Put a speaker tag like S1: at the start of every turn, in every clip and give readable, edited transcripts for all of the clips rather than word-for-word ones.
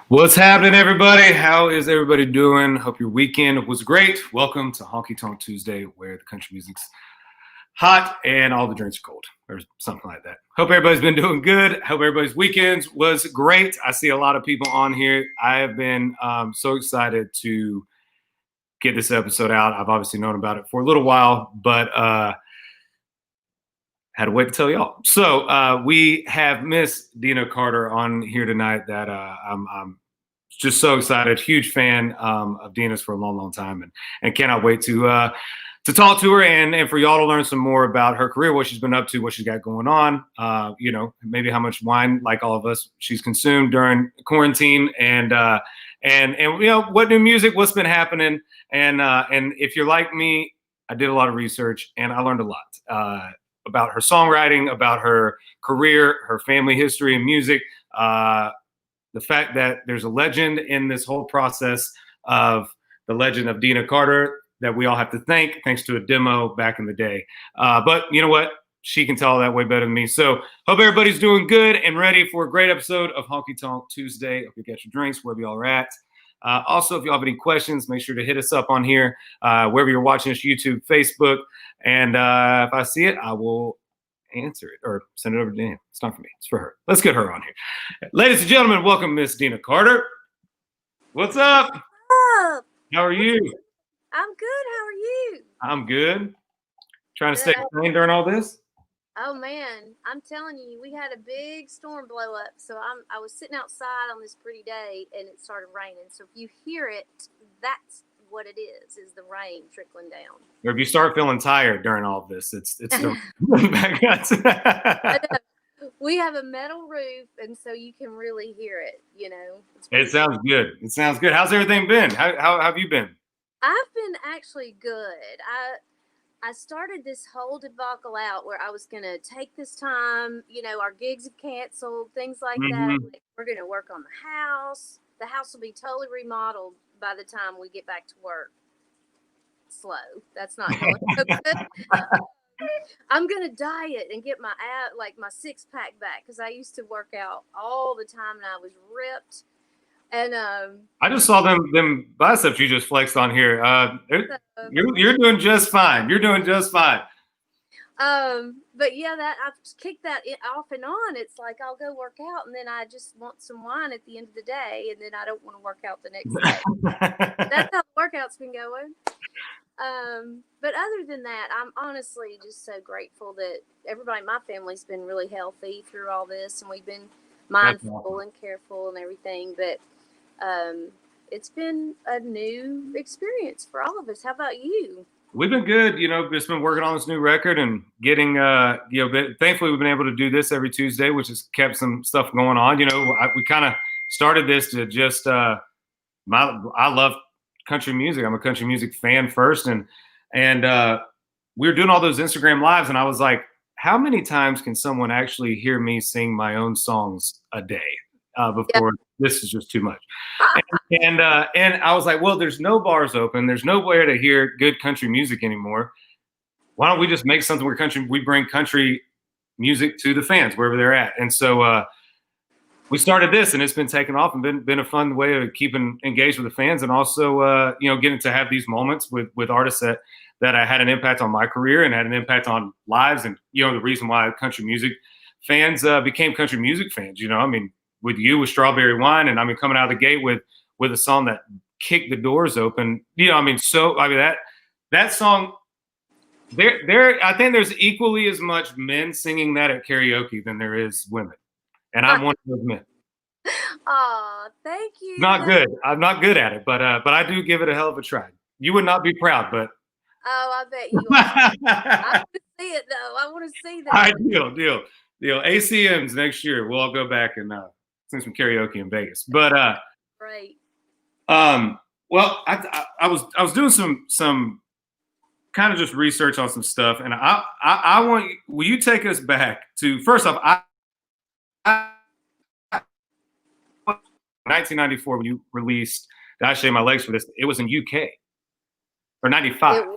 S1: What's happening, everybody? How is everybody doing? Hope your weekend was great. Welcome to Honky Tonk Tuesday, where the country music's hot and all the drinks are cold, or something like that. Hope everybody's been doing good. Hope everybody's weekends was great. I see a lot of people on here. I have been so excited to get this episode out. I've obviously known about it for a little while, but had to wait to tell y'all. So we have Miss Deana Carter on here tonight. That I'm just so excited. Huge fan of Deana's for a long, long time, and cannot wait to talk to her and for y'all to learn some more about her career, what she's been up to, what she's got going on. Maybe how much wine, like all of us, she's consumed during quarantine, and what new music, what's been happening, and if you're like me, I did a lot of research and I learned a lot about her songwriting, about her career, her family history in music. The fact that there's a legend in this whole process of the legend of Deana Carter that we all have to thank, thanks to a demo back in the day. But you know what? She can tell that way better than me. So hope everybody's doing good and ready for a great episode of Honky Tonk Tuesday. Hope you get your drinks wherever y'all are at. Also, if you have any questions, make sure to hit us up on here, wherever you're watching us, YouTube, Facebook. And if I see it, I will answer it or send it over to Dan. It's not for me. It's for her. Let's get her on here. Ladies and gentlemen, welcome Miss Deana Carter. What's up?
S2: What's up?
S1: How are you?
S2: I'm good. How are you?
S1: I'm good. Trying to stay clean during all this?
S2: Oh man, I'm telling you, we had a big storm blow up. So I was sitting outside on this pretty day and it started raining. So if you hear it, that's what it is the rain trickling down.
S1: Or if you start feeling tired during all of this, it's the
S2: we have a metal roof, and so you can really hear it.
S1: It sounds good. It sounds good. How's everything been? How have you been?
S2: I've been actually good. I started this whole debacle out where I was going to take this time. Our gigs have canceled, things like that. Like, we're going to work on the house. The house will be totally remodeled by the time we get back to work. Slow. That's not going so good. I'm going to diet and get my six-pack back, because I used to work out all the time and I was ripped. And
S1: I just saw them biceps you just flexed on here. You're doing just fine. You're doing just fine.
S2: But yeah, that I've kicked that off and on. It's like I'll go work out and then I just want some wine at the end of the day, and then I don't want to work out the next day. That's how the workout's been going. But other than that, I'm honestly just so grateful that everybody in my family's been really healthy through all this, and we've been mindful and careful and everything. But it's been a new experience for all of us. How about you?
S1: We've been good. Just been working on this new record and getting, thankfully we've been able to do this every Tuesday, which has kept some stuff going on. We kind of started this to just, I love country music. I'm a country music fan first. And we were doing all those Instagram lives, and I was like, how many times can someone actually hear me sing my own songs a day before this is just too much? And I was like, well, there's no bars open. There's nowhere to hear good country music anymore. Why don't we just make something where we bring country music to the fans wherever they're at? And so we started this, and it's been taken off and been a fun way of keeping engaged with the fans, and also getting to have these moments with artists that I had an impact on my career and had an impact on lives. And the reason why country music fans became country music fans. With you, with Strawberry Wine, and coming out of the gate with a song that kicked the doors open. That song. I think there's equally as much men singing that at karaoke than there is women, and I'm one of those men.
S2: Oh, thank you.
S1: Not good. I'm not good at it, but I do give it a hell of a try. You would not be proud, but.
S2: Oh, I bet you are. I want to see it though. I want to see that.
S1: All right, deal. ACMs next year. We'll all go back and sing some karaoke in Vegas. But
S2: right.
S1: Well, I was doing some kind of just research on some stuff, and I want. Will you take us back to, first off, 1994 when you released "I Shave My Legs for This"? It was in UK, or 95.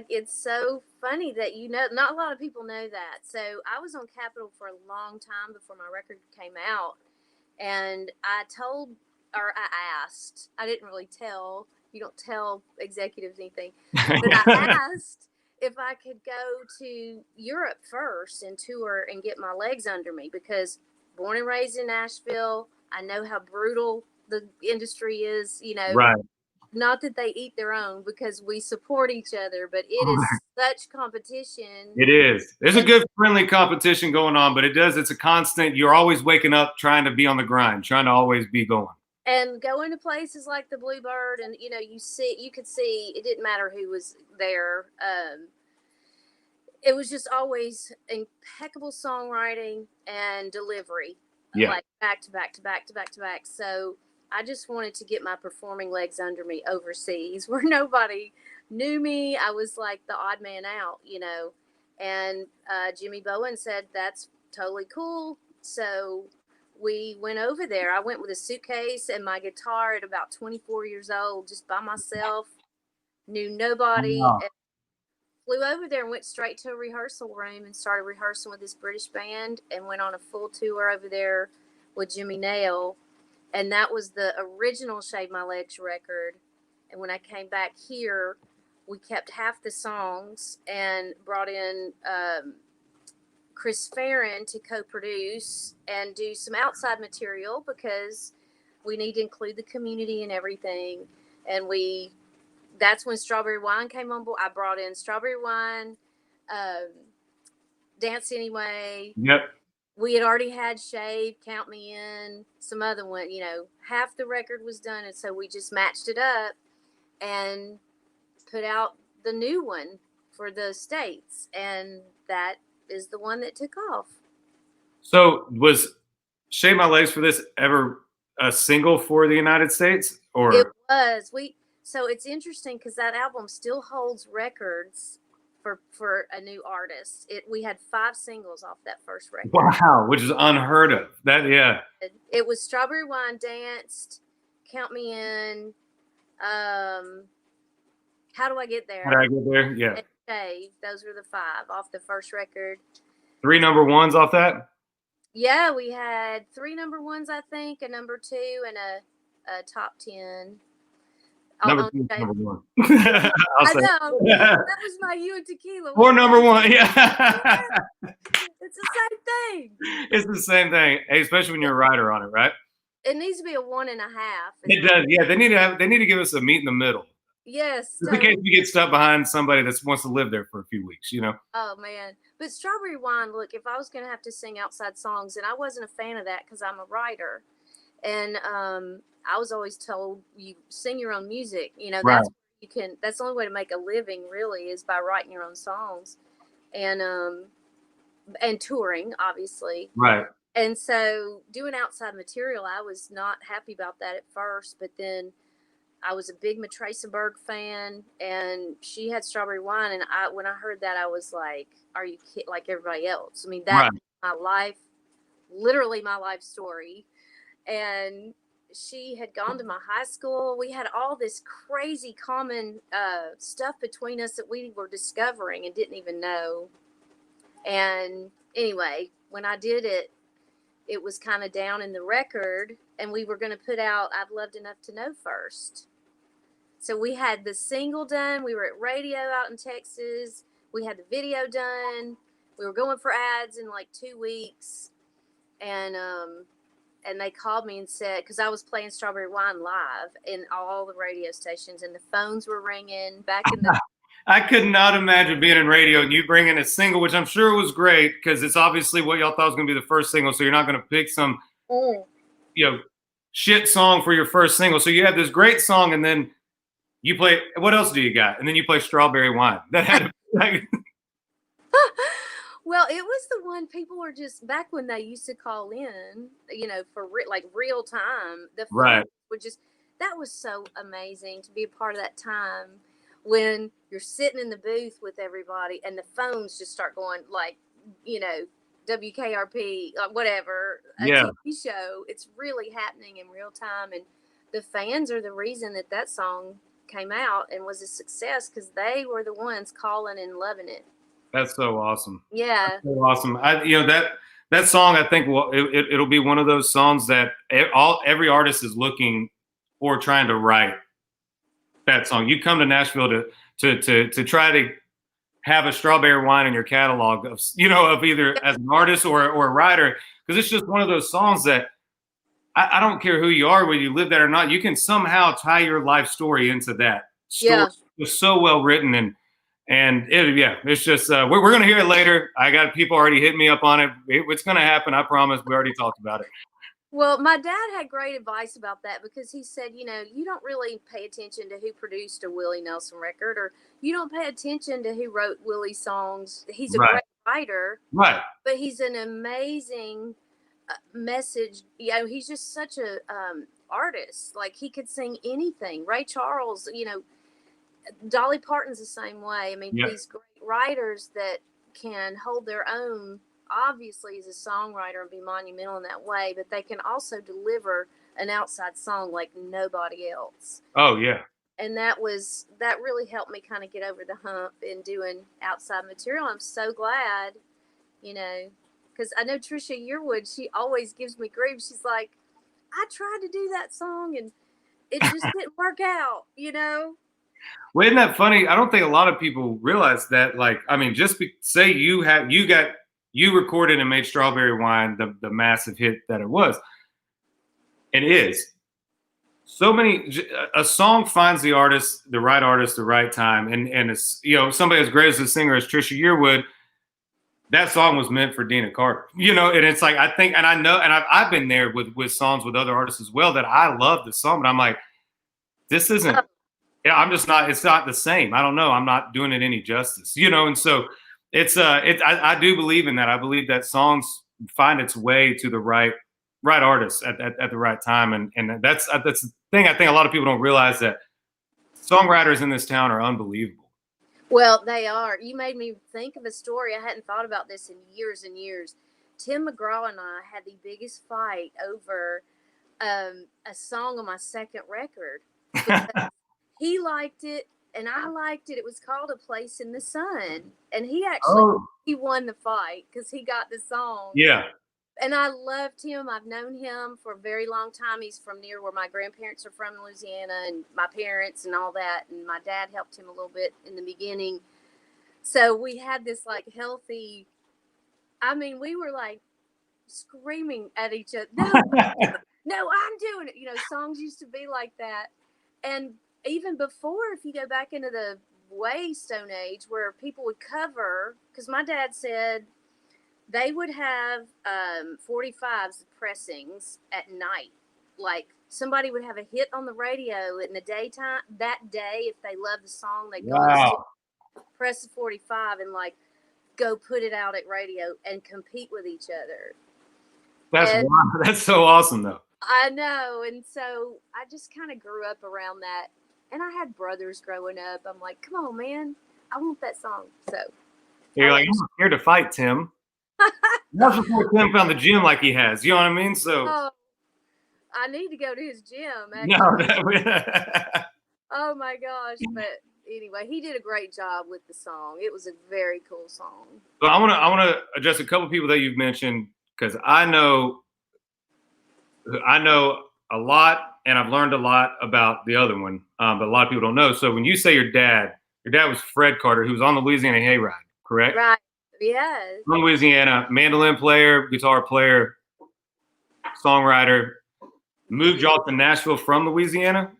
S2: It's so funny that not a lot of people know that. So I was on Capitol for a long time before my record came out, And I told, or I asked, I didn't really tell, you don't tell executives anything, but I asked if I could go to Europe first and tour and get my legs under me, because born and raised in Nashville, I know how brutal the industry is, you know.
S1: Right.
S2: Not that they eat their own, because we support each other, but it is such competition.
S1: It is. There's a good friendly competition going on, but it's a constant. You're always waking up trying to be on the grind, trying to always be going.
S2: And going to places like the Bluebird, and you know, you could see it didn't matter who was there. It was just always impeccable songwriting and delivery, like back to back to back to back to back. So I just wanted to get my performing legs under me overseas, where nobody knew me. I was like the odd man out, you know. And Jimmy Bowen said that's totally cool. So we went over there. I went with a suitcase and my guitar at about 24 years old, just by myself, knew nobody.
S1: Wow.
S2: And flew over there and went straight to a rehearsal room and started rehearsing with this British band, and went on a full tour over there with Jimmy Nail. And that was the original Shave My Legs record. And when I came back here, we kept half the songs and brought in Chris Farron to co-produce and do some outside material, because we need to include the community and everything. And that's when Strawberry Wine came on board. I brought in Strawberry Wine, Dance Anyway.
S1: Yep.
S2: We had already had Shave, Count Me In, some other one, you know, half the record was done. And so we just matched it up and put out the new one for the States. And that is the one that took off.
S1: So was Shave My Legs for this ever a single for the United States? Or
S2: it was. So it's interesting because that album still holds records for a new artist. We had 5 singles off that first record.
S1: Wow, which is unheard of.
S2: It was Strawberry Wine, Danced, Count Me In, How Do I Get There?
S1: How Do I Get There? Yeah.
S2: And Shave. Those were the 5 off the first record.
S1: 3 number ones off that?
S2: Yeah, we had 3 number ones, I think, a number 2, and a top 10.
S1: Number 2, number 1.
S2: I know. That was my You and Tequila.
S1: Or number 1, yeah.
S2: It's the same thing.
S1: It's the same thing, especially when you're a writer on it, right?
S2: It needs to be a 1.5.
S1: It does, yeah. They need to give us a meet in the middle.
S2: Yes.
S1: Just in case we get stuck behind somebody that wants to live there for a few weeks, you know?
S2: Oh, man. But Strawberry Wine, look, if I was going to have to sing outside songs, and I wasn't a fan of that because I'm a writer, and I was always told you sing your own music. You know,
S1: right.
S2: That's the only way to make a living, really, is by writing your own songs, and touring, obviously.
S1: Right.
S2: And so doing outside material, I was not happy about that at first, but then I was a big Matraca Berg fan, and she had Strawberry Wine, and when I heard that, I was like, "Are you kidding?" Like everybody else. I mean, that's my life, literally my life story, and she had gone to my high school. We had all this crazy common stuff between us that we were discovering and didn't even know. And anyway, when I did it, it was kind of down in the record, and we were going to put out I've Loved Enough to Know first. So we had the single done. We were at radio out in Texas. We had the video done. We were going for ads in like 2 weeks. And they called me and said, because I was playing Strawberry Wine live in all the radio stations, and the phones were ringing back in the...
S1: I could not imagine being in radio and you bringing a single, which I'm sure was great because it's obviously what y'all thought was going to be the first single. So you're not going to pick some, shit song for your first single. So you have this great song, and then you play, what else do you got? And then you play Strawberry Wine. That had
S2: Well, it was the one people were just, back when they used to call in, for real time. The
S1: right.
S2: Were just, that was so amazing to be a part of that time when you're sitting in the booth with everybody and the phones just start going like, WKRP, whatever, a TV show. It's really happening in real time. And the fans are the reason that song came out and was a success, because they were the ones calling and loving it.
S1: That's so awesome.
S2: Yeah.
S1: That's so awesome. that song, I think, it'll be one of those songs that every artist is looking for, trying to write that song. You come to Nashville to try to have a strawberry wine in your catalog of, of either as an artist or a writer, because it's just one of those songs that I don't care who you are, whether you live there or not, you can somehow tie your life story into that story.
S2: Yeah.
S1: It's so well written, it's just we're gonna hear it later. I got people already hitting me up on it. It's gonna happen, I promise. We already talked about it.
S2: Well, my dad had great advice about that, because he said, you don't really pay attention to who produced a Willie Nelson record, or you don't pay attention to who wrote Willie's songs. He's a great writer,
S1: right? But
S2: he's an amazing message. He's just such a artist. Like, he could sing anything. Ray Charles, Dolly Parton's the same way. I mean, these great writers that can hold their own, obviously, as a songwriter, and be monumental in that way, but they can also deliver an outside song like nobody else.
S1: Oh, yeah.
S2: And that really helped me kind of get over the hump in doing outside material. I'm so glad, because I know Trisha Yearwood, she always gives me grief. She's like, I tried to do that song and it just didn't work out,
S1: Well, isn't that funny? I don't think a lot of people realize that. Like, I mean, say you recorded and made Strawberry Wine the massive hit that it was. It is. A song finds the right time, and it's, somebody as great as a singer as Trisha Yearwood, that song was meant for Deana Carter, and it's like, I think, and I know, and I've been there with songs with other artists as well, that I love the song, but I'm like, this isn't, I'm just not, it's not the same. I don't know. I'm not doing it any justice, and so I do believe in that. I believe that songs find its way to the right artists at the right time. And that's the thing. I think a lot of people don't realize, that songwriters in this town are unbelievable.
S2: Well, they are. You made me think of a story. I hadn't thought about this in years and years. Tim McGraw and I had the biggest fight over a song on my second record. He liked it and I liked it. It was called A Place in the Sun. And he actually he won the fight because he got the song.
S1: Yeah.
S2: And I loved him. I've known him for a very long time. He's from near where my grandparents are from, Louisiana, and my parents and all that. And my dad helped him a little bit in the beginning. So we had this like healthy, we were like screaming at each other. No, I'm doing it. Songs used to be like that. And even before, if you go back into the way Stone Age, where people would cover, because my dad said, they would have 45s pressings at night. Like, somebody would have a hit on the radio in the daytime that day. If they loved the song, they'd go press the 45 and like go put it out at radio and compete with each other.
S1: That's so awesome, though.
S2: I know. And so I just kind of grew up around that. And I had brothers growing up. I'm like, come on, man, I want that song. So
S1: you're like, I'm scared to fight, Tim. That's before Tim found the gym like he has. You know what I mean? So
S2: I need to go to his gym. Oh my gosh! But anyway, he did a great job with the song. It was a very cool song.
S1: So I want to address a couple people that you've mentioned, because I know a lot, and I've learned a lot about the other one, but a lot of people don't know. So when you say your dad was Fred Carter, who was on the Louisiana Hayride, correct?
S2: Right. Yes.
S1: From Louisiana, mandolin player, guitar player, songwriter. Moved y'all to Nashville from Louisiana?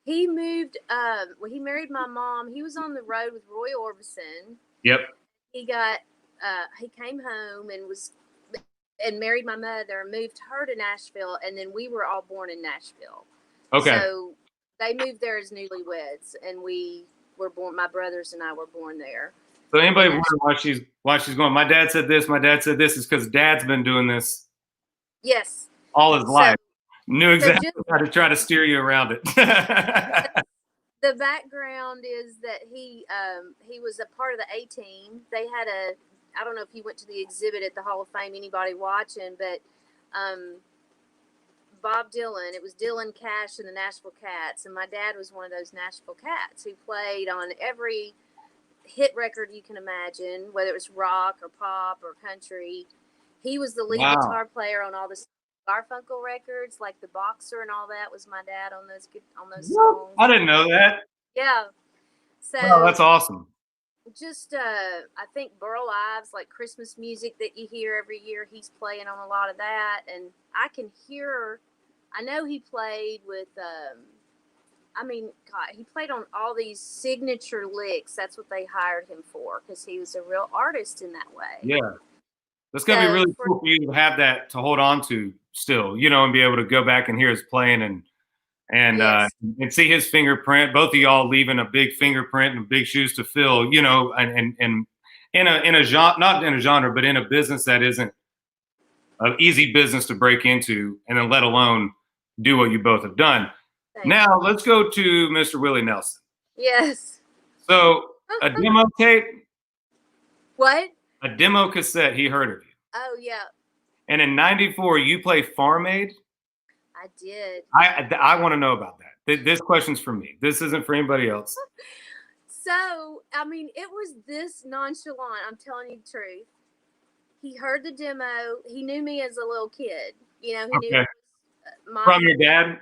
S2: He moved, he married my mom. He was on the road with Roy Orbison.
S1: Yep.
S2: He came home and married my mother, moved her to Nashville, and then we were all born in Nashville.
S1: Okay.
S2: So they moved there as newlyweds, and we were born, my brothers and I were born there.
S1: So anybody wondering why she's going, my dad said this, is because Dad's been doing this all his life. Knew exactly how to try to steer you around it.
S2: The background is that he was a part of the A-Team. They had I don't know if you went to the exhibit at the Hall of Fame, anybody watching, but Bob Dylan, it was Dylan Cash and the Nashville Cats, and my dad was one of those Nashville Cats who played on every hit record you can imagine, whether it was rock or pop or country. He was the lead guitar player on all the Garfunkel records, like The Boxer and all that. Was my dad on those songs?
S1: I didn't know that.
S2: Yeah. So
S1: wow, that's awesome.
S2: Just I think Burl Ives, like Christmas music that you hear every year, he's playing on a lot of that, and I can hear. I know he played with. I mean, God, he played on all these signature licks. That's what they hired him for, because he was a real artist in that way.
S1: Yeah. That's going to be really cool for you to have that to hold on to still, you know, and be able to go back and hear his playing and see his fingerprint. Both of y'all leaving a big fingerprint and big shoes to fill, you know, and in a genre, not in a genre, but in a business that isn't an easy business to break into, and then let alone do what you both have done. Now let's go to Mr. Willie Nelson.
S2: Yes.
S1: So a demo tape.
S2: What?
S1: A demo cassette he heard of you.
S2: Oh yeah.
S1: And in '94, you play Farm Aid.
S2: I did.
S1: I want to know about that. This question's for me. This isn't for anybody else.
S2: So, I mean, it was this nonchalant. I'm telling you the truth. He heard the demo. He knew me as a little kid. You know, he knew
S1: from your dad?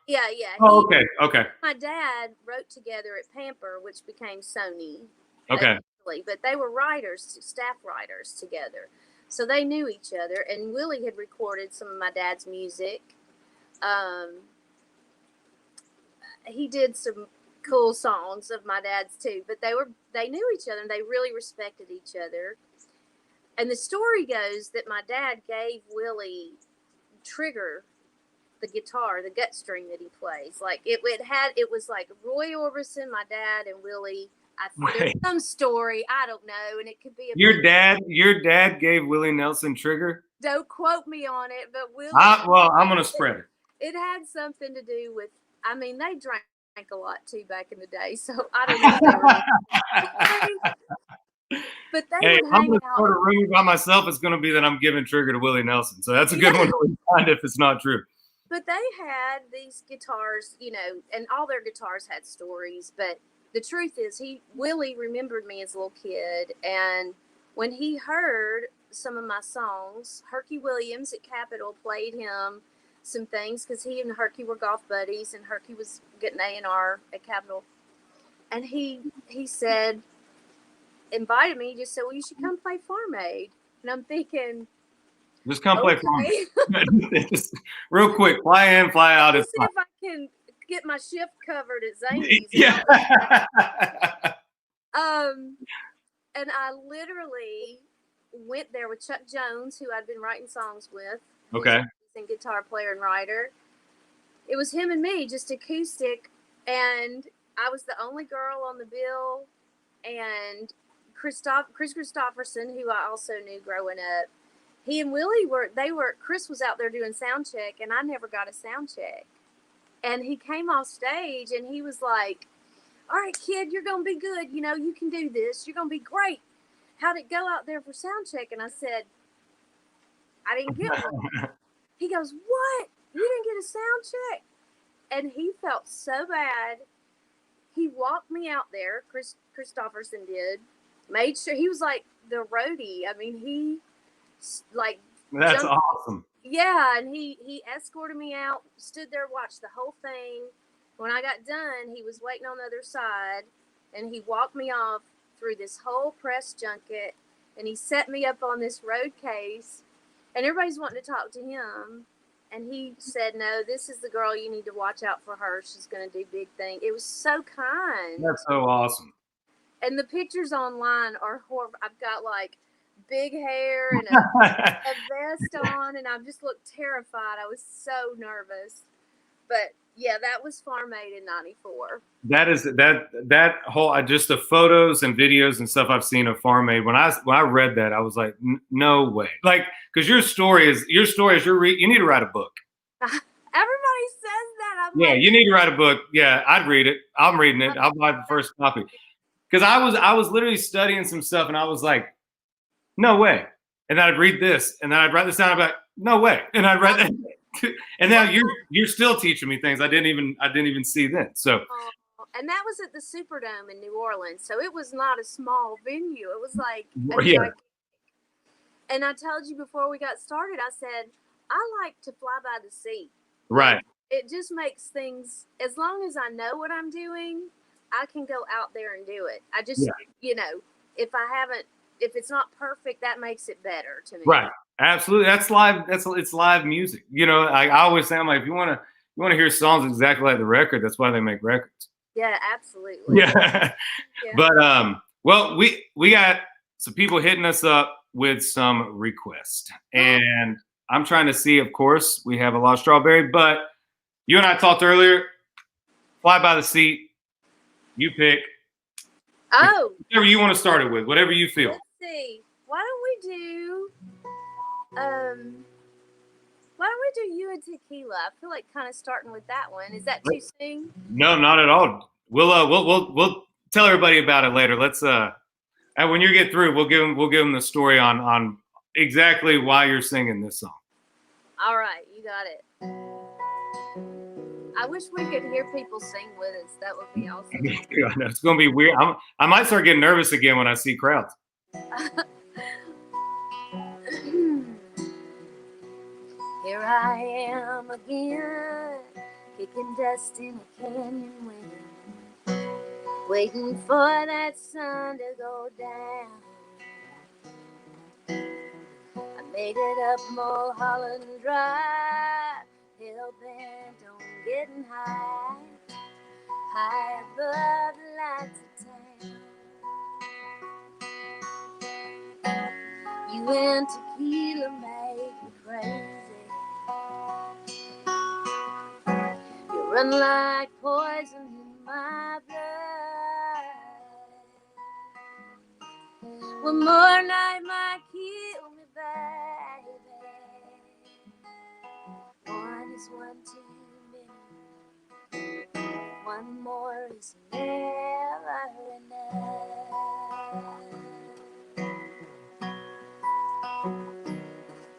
S2: Yeah.
S1: Oh, okay.
S2: My dad wrote together at Pamper, which became Sony.
S1: Okay.
S2: But they were writers, staff writers together. So they knew each other. And Willie had recorded some of my dad's music. He did some cool songs of my dad's too, but they knew each other and they really respected each other. And the story goes that my dad gave Willie Trigger, the guitar, the gut string that he plays. Like it was like Roy Orbison, my dad, and Willie. There's some story, I don't know, and it could be
S1: your dad gave Willie Nelson Trigger.
S2: Don't quote me on it, but Willie.
S1: Well, I'm gonna spread it.
S2: It had something to do with. I mean, they drank a lot too back in the day, so I don't know. But they would hang out.
S1: Start a rumor by myself. It's going to be that I'm giving Trigger to Willie Nelson, so that's a good one to find if it's not true.
S2: But they had these guitars, you know, and all their guitars had stories. But the truth is, Willie remembered me as a little kid, and when he heard some of my songs, Herky Williams at Capitol played him some things because he and Herky were golf buddies, and Herky was getting A&R at Capitol, and he said, invited me, just said, well, you should come play Farm Aid. And I'm thinking,
S1: just come play Farm Aid. Just real quick, fly in, fly out.
S2: See if I can get my shift covered at Zany's.
S1: Yeah.
S2: And I literally went there with Chuck Jones, who I'd been writing songs with.
S1: Okay.
S2: And guitar player and writer. It was him and me, just acoustic, and I was the only girl on the bill. And Chris Christopherson, who I also knew growing up, he and Willie Chris was out there doing sound check, and I never got a sound check. And he came off stage and he was like, all right, kid, you're going to be good. You know, you can do this. You're going to be great. How'd it go out there for sound check? And I said, I didn't get one. He goes, what? You didn't get a sound check? And he felt so bad. He walked me out there. Chris Christopherson did. Made sure he was like the roadie. I mean, he like.
S1: That's awesome.
S2: Yeah, and he escorted me out. Stood there, watched the whole thing. When I got done, he was waiting on the other side, and he walked me off through this whole press junket, and he set me up on this road case, and everybody's wanting to talk to him. And he said, no, this is the girl. You need to watch out for her. She's going to do big things. It was so kind.
S1: That's so awesome.
S2: And the pictures online are horrible. I've got like big hair and a vest on, and I just looked terrified. I was so nervous. But yeah, that was Farm Aid in '94. That whole just the photos and videos and stuff I've seen of Farm Aid. When I read that, I was like, no way. Like, because your story is you need to write a book. Everybody says that.
S1: Yeah, you need to write a book. Yeah, I'd read it. I'm reading it. I'll buy the first copy. Because I was literally studying some stuff, and I was like, no way. And then I'd read this, and then I'd write this down. I'd be like, no way. And I'd write that. And now you're still teaching me things I didn't even see then. So.
S2: And that was at the Superdome in New Orleans, so it was not a small venue. It was like And I told you before we got started, I said, I like to fly by the seat.
S1: Right.
S2: It just makes things, as long as I know what I'm doing, I can go out there and do it. I just, you know, if it's not perfect, that makes it better to me.
S1: Right. Absolutely. That's live. It's live music. You know, I always say, I'm like, if you want to hear songs exactly like the record, that's why they make records.
S2: Yeah, absolutely.
S1: Yeah. But well, we got some people hitting us up with some requests, and I'm trying to see. Of course, we have a lot of Strawberry, but you and I talked earlier. Fly by the seat. You pick.
S2: Oh.
S1: Whatever you want to start it with. Whatever you feel.
S2: Let's see. Why don't we do You and Tequila? I feel like kind of starting with that one. Is that too soon?
S1: No, not at all. We'll tell everybody about it later. Let's and when you get through, we'll give them the story on exactly why you're singing this song.
S2: All right, you got it. I wish we could hear people sing with us. That would be awesome.
S1: It's going to be weird. I might start getting nervous again when I see crowds.
S2: Here I am again, kicking dust in a canyon wind, waiting for that sun to go down. I made it up Mulholland Drive, hell-bent on getting high above the lights of town. You and Tequila make me crazy. You run like poison in my blood. One more night might kill me, baby. One is one too many. One more is never enough.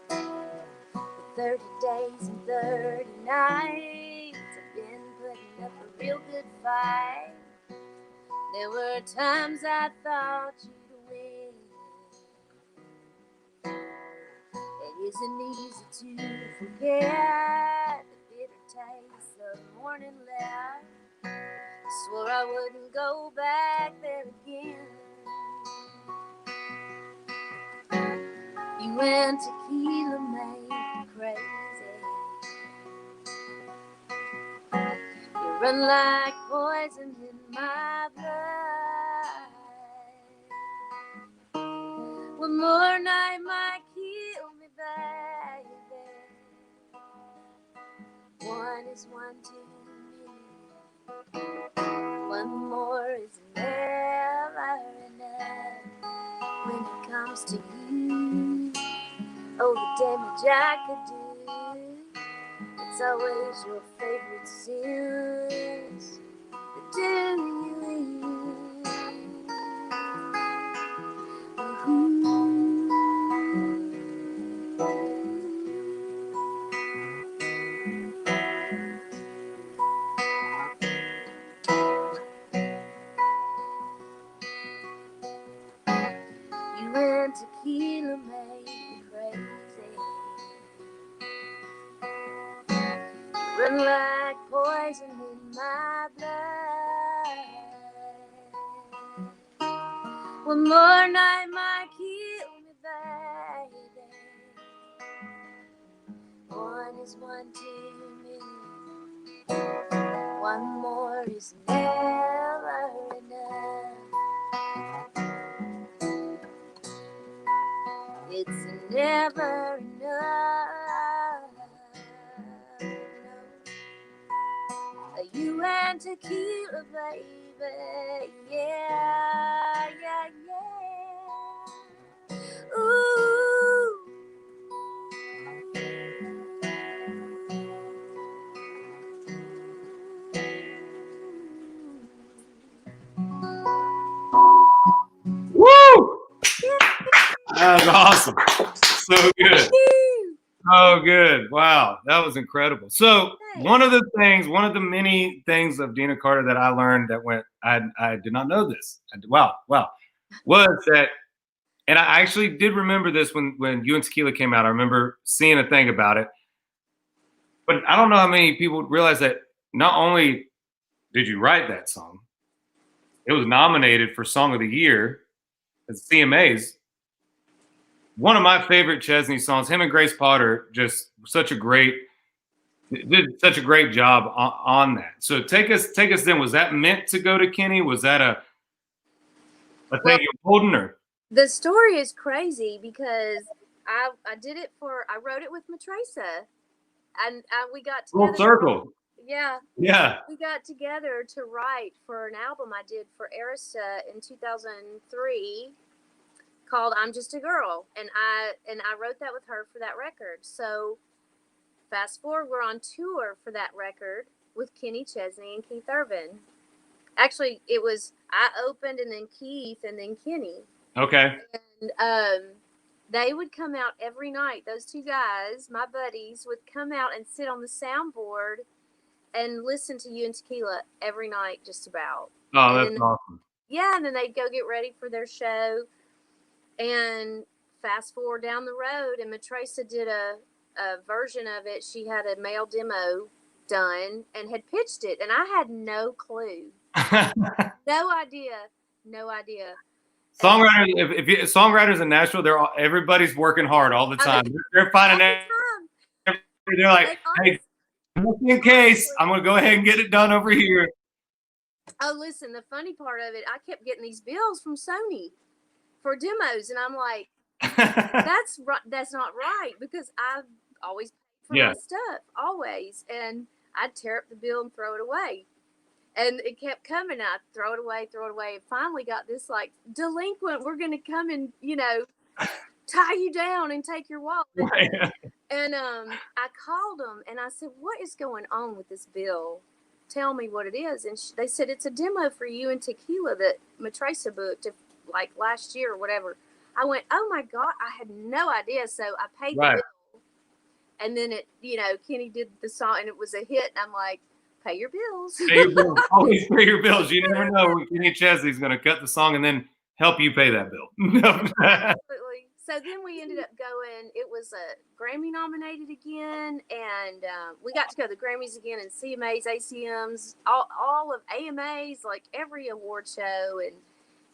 S2: For 30 days and 30 nights, I've been putting up a real good fight. There were times I thought you'd win. It isn't easy to forget the bitter taste of morning left. I swore I wouldn't go back there again. You and Tequila made me crazy. You run like poison in my blood. One more night might kill me, baby. One is one too many. One more is never enough. When it comes to you, oh, the damage I could do. It's always your favorite sins that do you. You and Tequila made me crazy. Run like poison in my blood. One more night might kill me, baby. One is one too many. One more is never enough. It's never enough. No. You and Tequila, baby. Yeah, yeah, yeah. Ooh.
S1: Woo! That was awesome. So good. Oh, good. Wow. That was incredible. So one of the many things of Deana Carter that I learned that I did not know this. Wow. Was that And I actually did remember this when You and Tequila came out. I remember seeing a thing about it. But I don't know how many people realize that not only did you write that song, it was nominated for Song of the Year at CMAs. One of my favorite Chesney songs. Him and Grace Potter just did such a great job on that. So take us then. Was that meant to go to Kenny? Was that a thing
S2: Well,
S1: you're holding her?
S2: the story is crazy because I did it I wrote it with Matresa, and we got
S1: Full
S2: together.
S1: circle.
S2: Yeah.
S1: Yeah.
S2: We got together to write for an album I did for Arista in 2003 called "I'm Just a Girl," and I wrote that with her for that record. So fast forward, we're on tour for that record with Kenny Chesney and Keith Urban. Actually, it was I opened, and then Keith, and then Kenny.
S1: Okay.
S2: And they would come out every night. Those two guys, my buddies, would come out and sit on the soundboard and listen to You and Tequila every night, just about.
S1: Oh, that's awesome.
S2: Yeah, and then they'd go get ready for their show. And fast forward down the road, and Matresa did a version of it. She had a male demo done and had pitched it, and I had no clue. No idea.
S1: Songwriters in Nashville, everybody's working hard all the time. They're finding it. They're like, hey, just in case, I'm gonna go ahead and get it done over here.
S2: Oh, listen, the funny part of it, I kept getting these bills from Sony for demos, and I'm like, that's not right, because I've always paid for my stuff, always, and I'd tear up the bill and throw it away. And it kept coming. I'd throw it away. And finally got this like, delinquent, we're going to come and, tie you down and take your wallet. And I called them and I said, what is going on with this bill? Tell me what it is. And they said, it's a demo for You and Tequila that Matresa booked like last year or whatever. I went, oh my God, I had no idea. So I paid the bill. And then Kenny did the song and it was a hit. And I'm like, pay your bills.
S1: Pay your bills. Always pay your bills. You never know when Kenny Chesney's going to cut the song and then help you pay that bill.
S2: Absolutely. So then we ended up going. It was a Grammy nominated again, and we got to go to the Grammys again, and CMAs, ACMs, all of AMAs, like every award show, and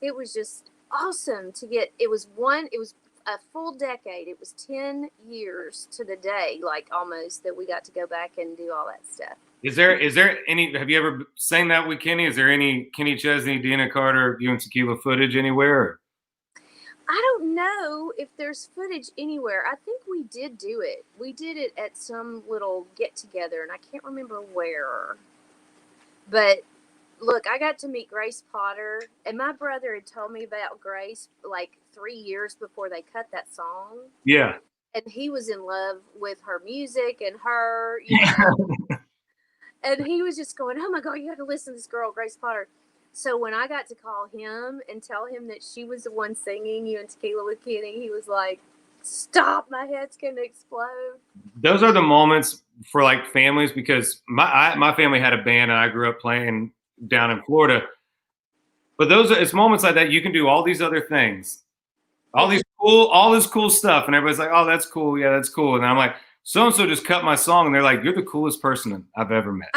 S2: it was just awesome to get. It was a full decade. It was 10 years to the day, like almost, that we got to go back and do all that stuff.
S1: Is there any? Have you ever sang that with Kenny? Is there any Kenny Chesney, Deana Carter, You and Tequila footage anywhere?
S2: I don't know if there's footage anywhere. I think we did do it. We did it at some little get together, and I can't remember where. But look, I got to meet Grace Potter, and my brother had told me about Grace like 3 years before they cut that song.
S1: Yeah.
S2: And he was in love with her music and her, and he was just going, oh my God, you got to listen to this girl, Grace Potter. So when I got to call him and tell him that she was the one singing You and Tequila with Kenny, he was like, stop, my head's going to explode.
S1: Those are the moments for like families, because my family had a band and I grew up playing down in Florida. But it's moments like that. You can do all these other things, all this cool stuff. And everybody's like, oh, that's cool. Yeah, that's cool. And I'm like, so-and-so just cut my song. And they're like, you're the coolest person I've ever met.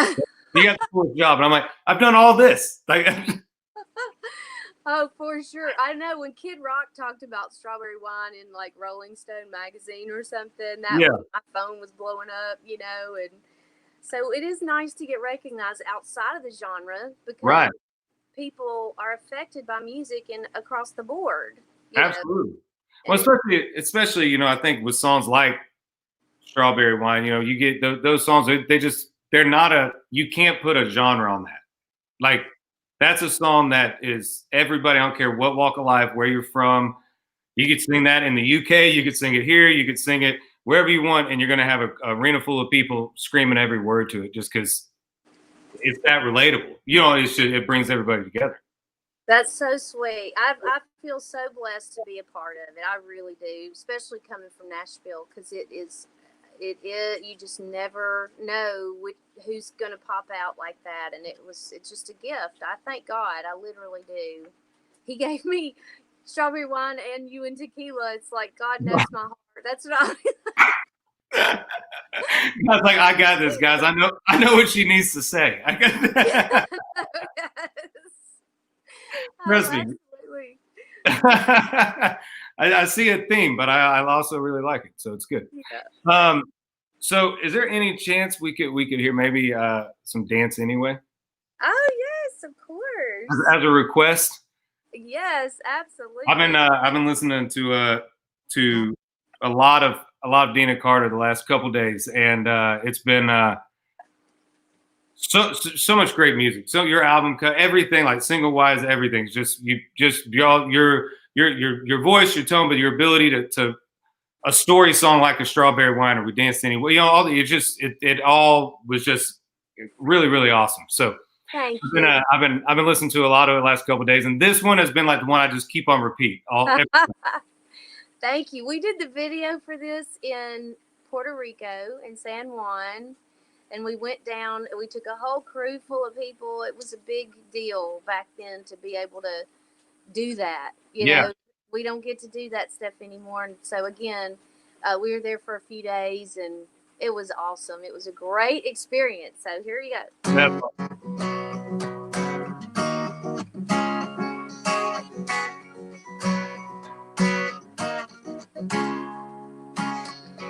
S1: You got the coolest job. And I'm like, I've done all this. Like,
S2: oh, for sure. I know when Kid Rock talked about Strawberry Wine in like Rolling Stone magazine or something, my phone was blowing up, and so it is nice to get recognized outside of the genre, because people are affected by music and across the board.
S1: Absolutely. Well, especially, I think with songs like Strawberry Wine, you get those songs, you can't put a genre on that. Like, that's a song that is everybody, I don't care what walk of life, where you're from. You could sing that in the UK, you could sing it here, you could sing it wherever you want, and you're going to have an arena full of people screaming every word to it, just because it's that relatable. It brings everybody together.
S2: That's so sweet. I feel so blessed to be a part of it. I really do, especially coming from Nashville, because it is, you just never know who's going to pop out like that. And it's just a gift. I thank God. I literally do. He gave me strawberry wine and you and tequila. It's like God knows my heart. That's what I.
S1: I was like, I got this, guys. I know what she needs to say. I got
S2: Yes.
S1: Trust
S2: Oh,
S1: me.
S2: absolutely.
S1: I see a theme, but I also really like it, so it's good.
S2: Yeah.
S1: So is there any chance we could hear maybe some dance anyway
S2: Oh yes, of course.
S1: as a request?
S2: Yes, absolutely.
S1: I've been listening to a lot of Deana Carter the last couple days, and it's been so much great music. So your album cut, everything, like single wise, everything's just your voice, your tone, but your ability to a story song like a Strawberry Wine or We Danced Anyway. You know, it all was just really awesome. So
S2: Thank you.
S1: I've been listening to a lot of it the last couple of days, and this one has been like the one I just keep on repeat.
S2: Thank you. We did the video for this in Puerto Rico in San Juan, and we went down. We took a whole crew full of people. It was a big deal back then to be able to do that. You know, we don't get to do that stuff anymore. And so again, we were there for a few days, and it was awesome. It was a great experience. So here you go.
S1: Yep.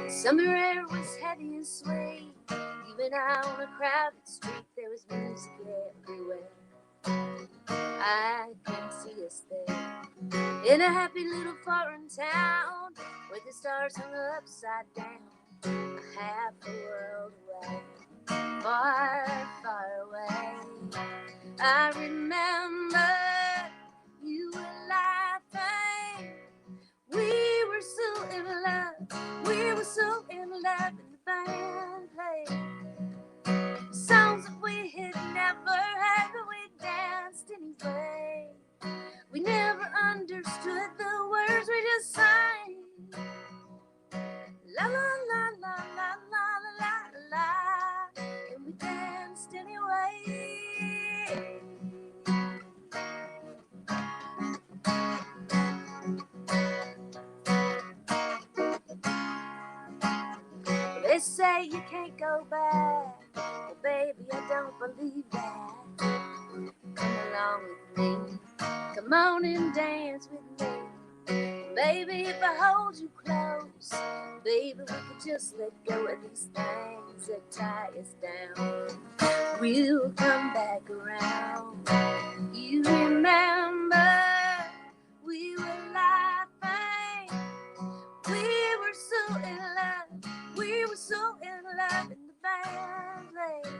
S2: Summer air was heavy and sweet. Even out on a crowded street, there was music everywhere. I can see us there in a happy little foreign town where the stars hung upside down, half a world away, far away. I remember you were laughing. We were so in love. We were so in love, and the band played songs that we had never heard, but we danced anyway. We never understood the words, we just sang. La la la la la la la la la, and we danced anyway. They say you can't go back. Well, baby, I don't believe that. Come along with me. Come on and dance with me. Baby, if I hold you close, baby, we could just let go of these things that tie us down. We'll come back around. You remember we were laughing. We were so in love. We were so in love, and the band played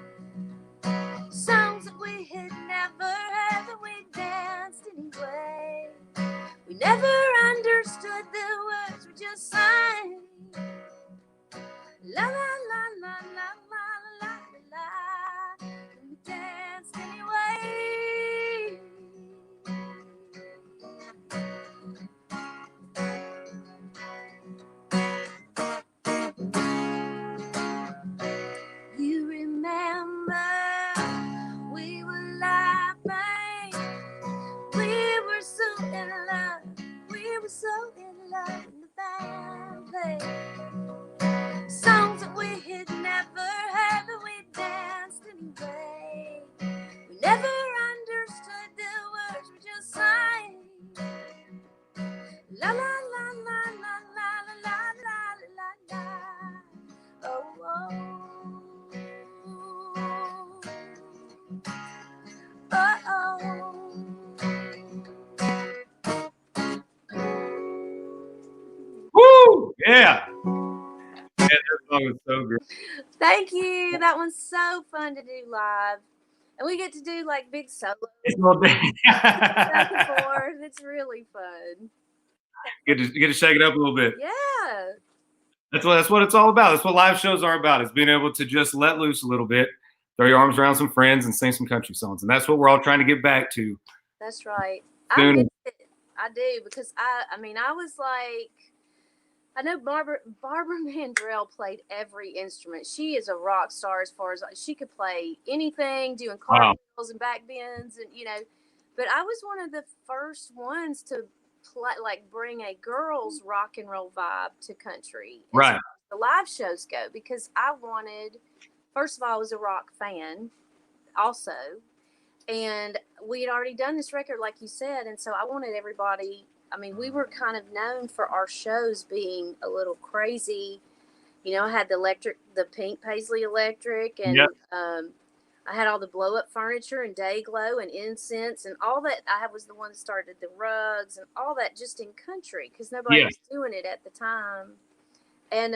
S2: songs that we had never heard, but we danced anyway. We never understood the words, we just sang. La la la la la la la la, and we danced anyway. You remember we were laughing. We were so in love. We were so in love, and the band played songs that we had never heard, but we danced anyway. We never understood the words, we just sang. La la la la la la la la la la. Oh, oh.
S1: Woo! Yeah. That song was so great.
S2: Thank you. That one's so fun to do live. And we get to do like big solos back and forth. It's really fun.
S1: Get to shake it up a little bit.
S2: Yeah.
S1: That's what it's all about. That's what live shows are about. It's being able to just let loose a little bit, throw your arms around some friends, and sing some country songs. And that's what we're all trying to get back to.
S2: That's right. I miss it. I do, because I mean, I was like, I know Barbara Mandrell played every instrument. She is a rock star as far as she could play anything, doing cartwheels and back bends, and you know. But I was one of the first ones to like bring a girls rock and roll vibe to country as
S1: Right.
S2: the live shows go, because I wanted, first of all, I was a rock fan also, and we had already done this record like you said, and so I wanted everybody, I mean, we were kind of known for our shows being a little crazy. You know, I had the pink paisley electric, and
S1: Yep.
S2: I had all the blow up furniture and day glow and incense and all that. I was the one that started the rugs and all that just in country, because nobody was doing it at the time. And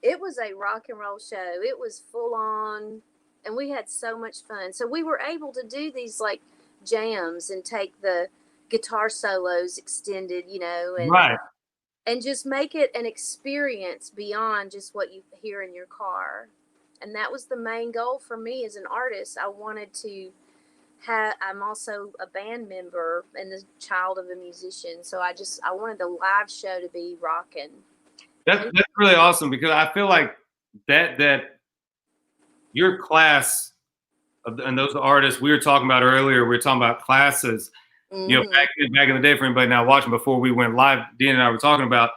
S2: it was a rock and roll show. It was full on, and we had so much fun. So we were able to do these like jams and take the guitar solos extended, you know, and
S1: Right.
S2: and just make it an experience beyond just what you hear in your car. And that was the main goal for me as an artist. I wanted to have, I'm also a band member and the child of a musician, so I wanted the live show to be rocking.
S1: That's really awesome, because I feel like that your class and those artists we were talking about earlier, we were talking about classes. You know, back in the day, for anybody now watching, before we went live, Deana and I were talking about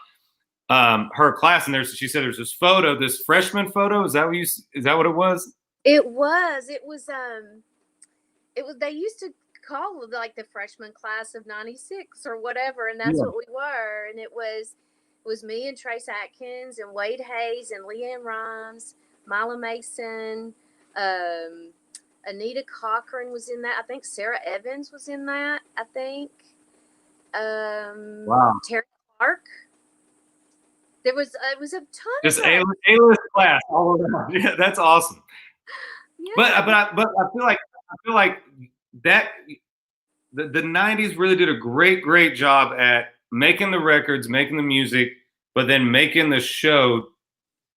S1: her class, and she said there's this photo, this freshman photo. Is that what it was?
S2: It was. They used to call it like the freshman class of '96 or whatever, and that's what we were. And it was me and Trace Atkins and Wade Hayes and Leanne Rhymes, Mila Mason, Anita Cochran was in that. I think Sarah Evans was in that. I think.
S1: Wow.
S2: Terry Clark. It was a ton.
S1: Just A-list class all around. Yeah, that's awesome. Yeah. But I feel like that the 90s really did a great job at making the records, making the music, but then making the show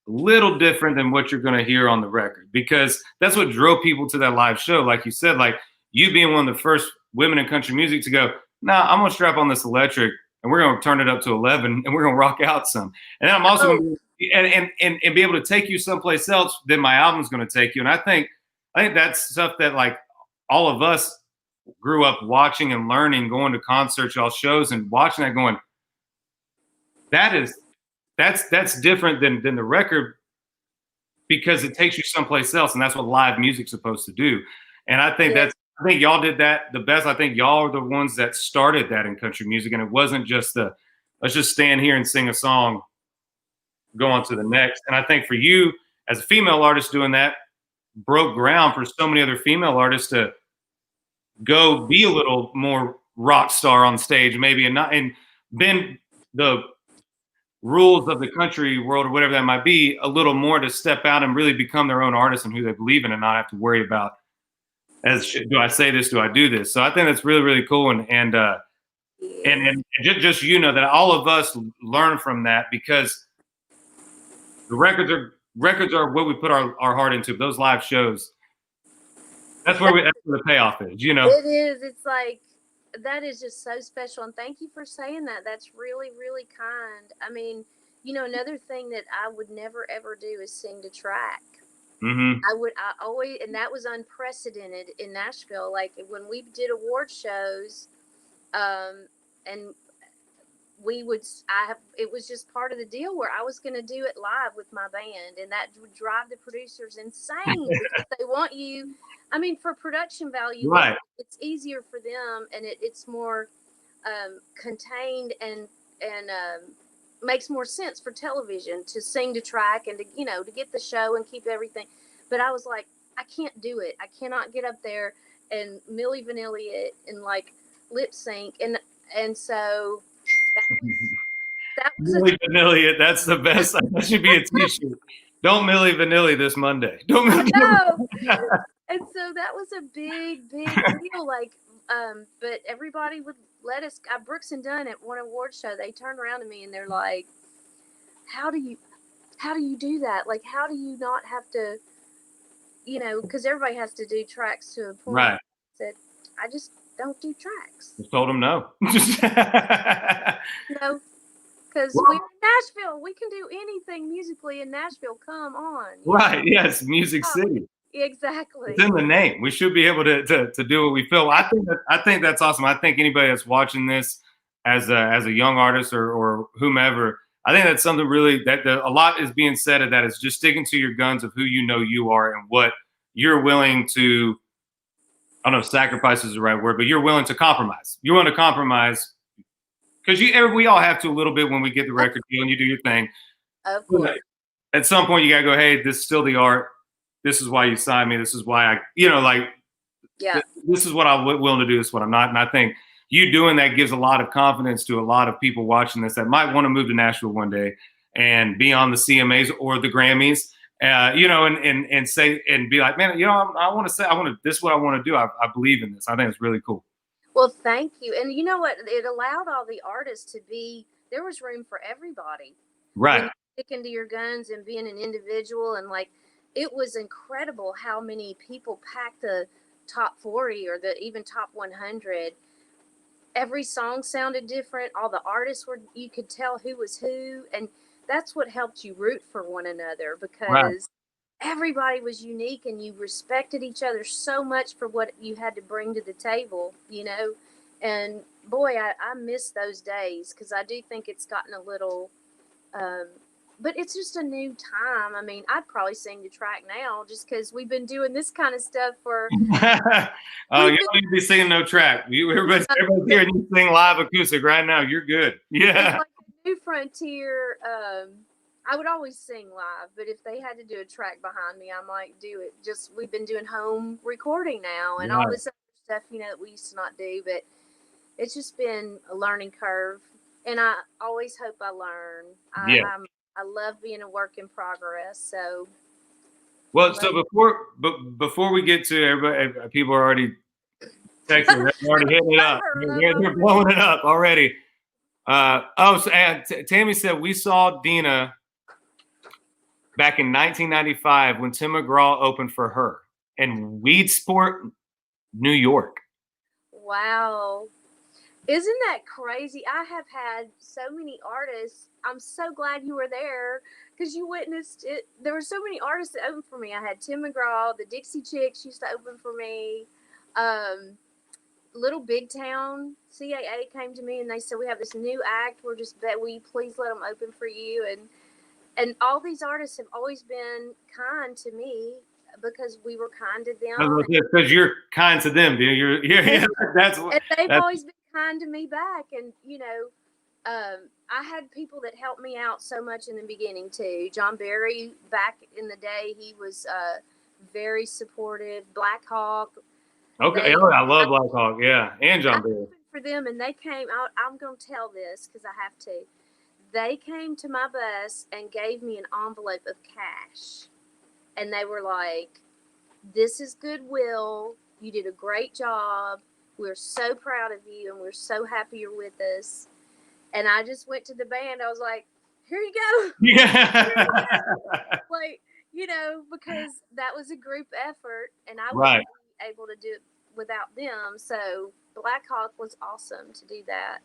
S1: a little different than what you're going to hear on the record, because that's what drove people to that live show. Like you said, like you being one of the first women in country music to go, nah, I'm going to strap on this electric and we're going to turn it up to 11 and we're going to rock out some. And then I'm also going to and be able to take you someplace else than my album's going to take you. And I think that's stuff that like all of us grew up watching and learning, going to concerts, y'all shows, and watching that, going, that's different than the record, because it takes you someplace else, and that's what live music's supposed to do. And I think I think y'all did that the best. I think y'all are the ones that started that in country music, and it wasn't just let's just stand here and sing a song, go on to the next. And I think for you as a female artist doing that broke ground for so many other female artists to go be a little more rock star on stage, maybe, and bend the rules of the country world or whatever that might be a little more, to step out and really become their own artist and who they believe in, and not have to worry about, do I say this, do I do this? So I think that's really cool, and just you know that all of us learn from that, because the records are what we put our heart into. Those live shows, that's where the payoff is, you know.
S2: It is. It's like, that is just so special, and thank you for saying that. That's really kind. I mean, you know, another thing that I would never ever do is sing to track.
S1: Mm-hmm.
S2: I always, and that was unprecedented in Nashville. Like when we did award shows, and it was just part of the deal where I was going to do it live with my band, and that would drive the producers insane because they want you. I mean, for production value,
S1: right,
S2: it's easier for them, and it's more contained and makes more sense for television to sing to track and to get the show and keep everything. But I was like, I can't do it. I cannot get up there and Milli Vanilli it and like lip sync, and so that was
S1: Milli Vanilli it. That's the best. That should be a t-shirt. Don't Milli Vanilli this Monday. Don't Milli.
S2: And so that was a big deal. Like, but everybody would let us. Brooks and Dunn at one award show, they turned around to me and they're like, "How do you do that? Like, how do you not have to, because everybody has to do tracks to a point."
S1: Right.
S2: I said, I just don't do tracks.
S1: Just told them no.
S2: No, because we're in Nashville. We can do anything musically in Nashville. Come on.
S1: Right. Yes. Music City.
S2: Exactly.
S1: It's in the name. We should be able to do what we feel. I think that's awesome. I think anybody that's watching this as a young artist or whomever, I think that's something really that a lot is being said of that is just sticking to your guns of who you know you are and what you're willing to. I don't know if sacrifice is the right word, but you're willing to compromise. You're willing to compromise because we all have to a little bit when we get the record deal and you do your thing.
S2: Of course.
S1: At some point, you gotta go, hey, this is still the art. This is why you signed me. This is why
S2: Yeah.
S1: this is what I'm willing to do. This is what I'm not. And I think you doing that gives a lot of confidence to a lot of people watching this that might want to move to Nashville one day and be on the CMAs or the Grammys, and say and be like, man, I want to. This is what I want to do. I believe in this. I think it's really cool.
S2: Well, thank you. And you know what? It allowed all the artists to be. There was room for everybody.
S1: Right.
S2: When you stick into your guns and being an individual, and like, it was incredible how many people packed the top 40 or the even top 100. Every song sounded different. All the artists you could tell who was who. And that's what helped you root for one another because everybody was unique and you respected each other so much for what you had to bring to the table, And boy, I miss those days because I do think it's gotten a little, but it's just a new time. I mean, I'd probably sing the track now just because we've been doing this kind of stuff for.
S1: Oh, you don't need to be singing no track. Everybody's here and you sing live acoustic right now. You're good. Yeah.
S2: It's like a new frontier. I would always sing live, but if they had to do a track behind me, I might do it. Just we've been doing home recording now and all this other stuff, that we used to not do, but it's just been a learning curve, and I always hope I learn. I love being a work in progress. So,
S1: before we get to everybody, people are already texting. They're already hitting it up. They're blowing it up already. Tammy said we saw Deana back in 1995 when Tim McGraw opened for her in Weedsport, New York.
S2: Wow. Isn't that crazy? I have had so many artists. I'm so glad you were there because you witnessed it. There were so many artists that opened for me. I had Tim McGraw, the Dixie Chicks used to open for me. Little Big Town CAA came to me and they said, we have this new act. We're just bet will you please let them open for you? And all these artists have always been kind to me because we were kind to them.
S1: Because you're kind to them, dude. That's what.
S2: And they've always been kind to me back. And, I had people that helped me out so much in the beginning, too. John Berry, back in the day, he was very supportive. Black Hawk.
S1: Okay. I love Black Hawk. Yeah. And John Berry.
S2: For them, and they came out. I'm going to tell this because I have to. They came to my bus and gave me an envelope of cash. And they were like, this is goodwill. You did a great job. We're so proud of you, and we're so happy you're with us. And I just went to the band. I was like, here you go.
S1: Yeah.
S2: Like, because that was a group effort, and I wouldn't be able to do it without them. So Black Hawk was awesome to do that.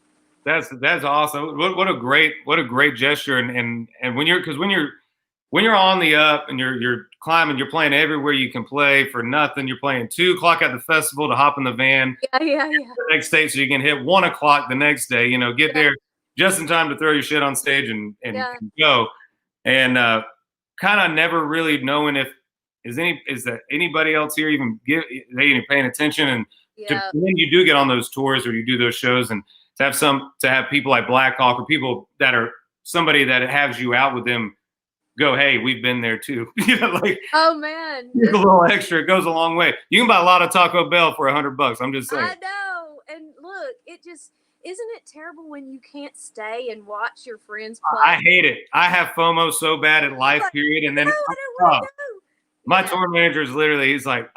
S1: That's awesome. What a great gesture. And when you're on the up and you're climbing, you're playing everywhere you can play for nothing. You're playing 2:00 at the festival to hop in the van.
S2: Yeah.
S1: The next day, so you can hit 1:00 the next day. Get there just in time to throw your shit on stage and go. And kind of never really knowing if is there anybody else here even paying attention. And when you do get on those tours or you do those shows, and to have people like Black Hawk or people that are somebody that has you out with them. Go, hey, we've been there too.
S2: Oh man,
S1: a little extra. It goes a long way. You can buy a lot of Taco Bell for $100. I'm just saying.
S2: I know. And look, it just isn't it terrible when you can't stay and watch your friends play?
S1: I hate it. I have FOMO so bad at life period, and then
S2: I don't want to go.
S1: My tour manager is literally, he's like,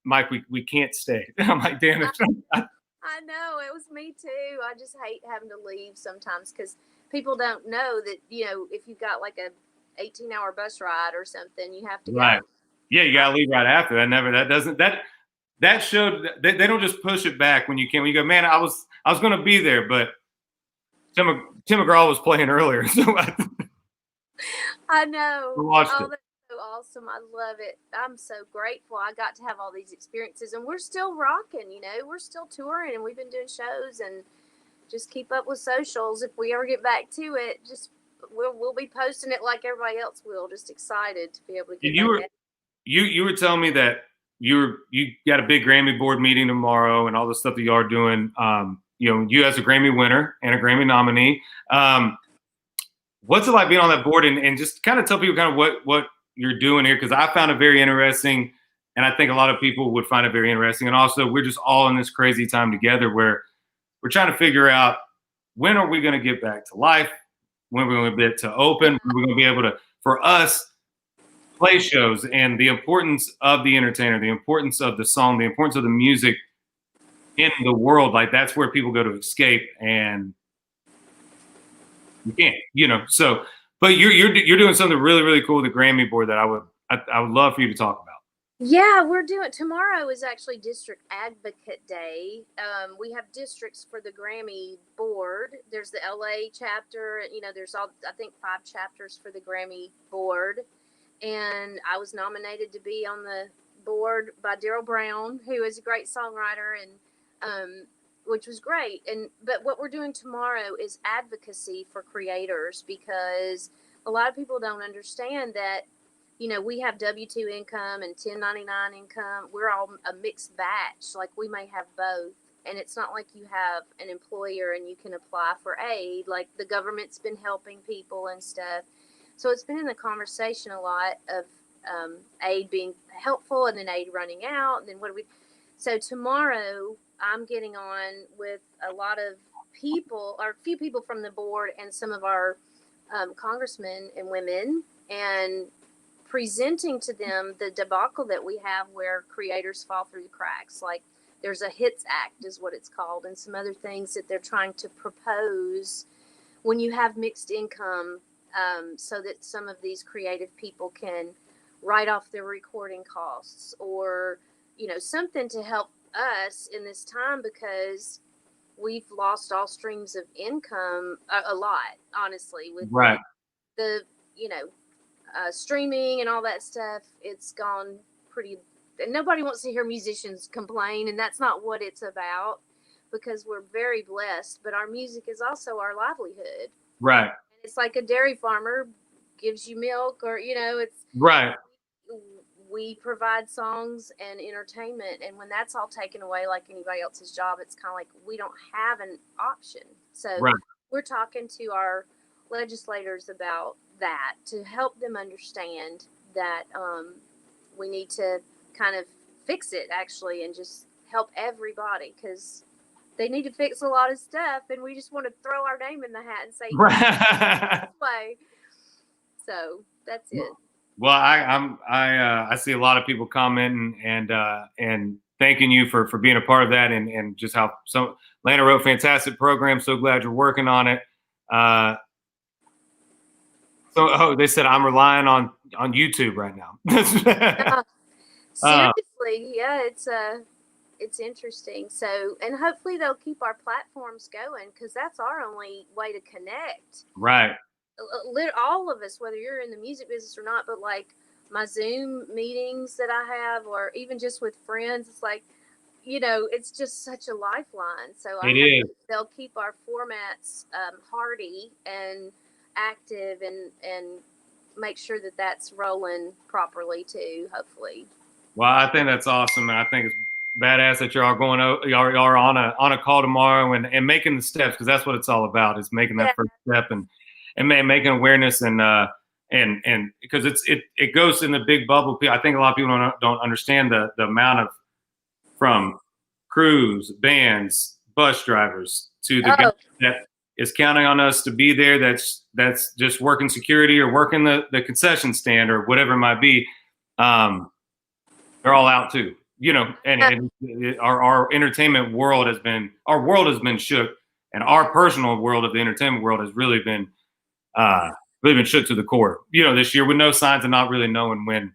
S1: Mike, we can't stay. I'm like, damn it.
S2: I know, it was me too. I just hate having to leave sometimes because people don't know that if you've got like a 18-hour bus ride or something, you have to go.
S1: Right. Yeah, you gotta leave right after that. That showed they don't just push it back when you can. When you go, man, I was gonna be there, but Tim McGraw was playing earlier, so
S2: I know.
S1: Watched it.
S2: That's so awesome. I love it. I'm so grateful I got to have all these experiences, and we're still rocking. We're still touring, and we've been doing shows and just keep up with socials. If we ever get back to it, just we'll be posting it like everybody else will. Just excited to be able to get back at it.
S1: You were telling me that you got a big Grammy board meeting tomorrow and all the stuff that you are doing. You as a Grammy winner and a Grammy nominee. What's it like being on that board, and just kind of tell people kind of what you're doing here? Because I found it very interesting, and I think a lot of people would find it very interesting. And also, we're just all in this crazy time together where we're trying to figure out, when are we going to get back to life? When are we going to get to open? When are we going to be able to, for us, play shows, and the importance of the entertainer, the importance of the song, the importance of the music in the world. Like, that's where people go to escape, and you can't, So, but you're doing something really, really cool with the Grammy board that I would love for you to talk about.
S2: Yeah, we're doing, tomorrow is actually District Advocate Day. We have districts for the Grammy board. There's the LA chapter, there's I think 5 chapters for the Grammy board. And I was nominated to be on the board by Daryl Brown, who is a great songwriter, and which was great. But what we're doing tomorrow is advocacy for creators, because a lot of people don't understand that, we have W-2 income and 1099 income. We're all a mixed batch. Like, we may have both. And it's not like you have an employer and you can apply for aid. Like, the government's been helping people and stuff. So it's been in the conversation a lot of aid being helpful and then aid running out. And then so tomorrow I'm getting on with a lot of people, or a few people from the board and some of our congressmen and women, and presenting to them the debacle that we have where creators fall through the cracks. Like, there's a HITS Act is what it's called, and some other things that they're trying to propose when you have mixed income, so that some of these creative people can write off their recording costs, or, something to help us in this time, because we've lost all streams of income a lot, honestly, with
S1: right.
S2: the streaming and all that stuff. It's gone pretty, and nobody wants to hear musicians complain, and that's not what it's about, because we're very blessed, but our music is also our livelihood.
S1: Right.
S2: It's like a dairy farmer gives you milk, or, it's
S1: right.
S2: We provide songs and entertainment, and when that's all taken away, like anybody else's job, it's kind of like we don't have an option. So we're talking to our legislators about that, to help them understand that we need to kind of fix it, actually, and just help everybody, because they need to fix a lot of stuff, and we just want to throw our name in the hat and say, play. So that's it.
S1: Well, I see a lot of people commenting and thanking you for being a part of that, and just how Lana wrote fantastic program. So glad you're working on it. They said I'm relying on YouTube right now.
S2: Seriously, yeah, it's interesting. So, and hopefully they'll keep our platforms going, because that's our only way to connect.
S1: Right.
S2: All of us, whether you're in the music business or not, but like my Zoom meetings that I have, or even just with friends, it's like, it's just such a lifeline. So I hope they'll keep our formats hardy and active, and make sure that that's rolling properly too, hopefully.
S1: Well, I think that's awesome, and I think it's badass that y'all are on a call tomorrow and making the steps, because that's what it's all about, is making that first step and making awareness, and because it goes in the big bubble. I think a lot of people don't understand the amount of, from crews, bands, bus drivers, to the guy that is counting on us to be there, that's just working security or working the concession stand or whatever it might be. They're all out too, and our entertainment world has been shook, and our personal world of the entertainment world has really been shook to the core, this year, with no signs of not really knowing when.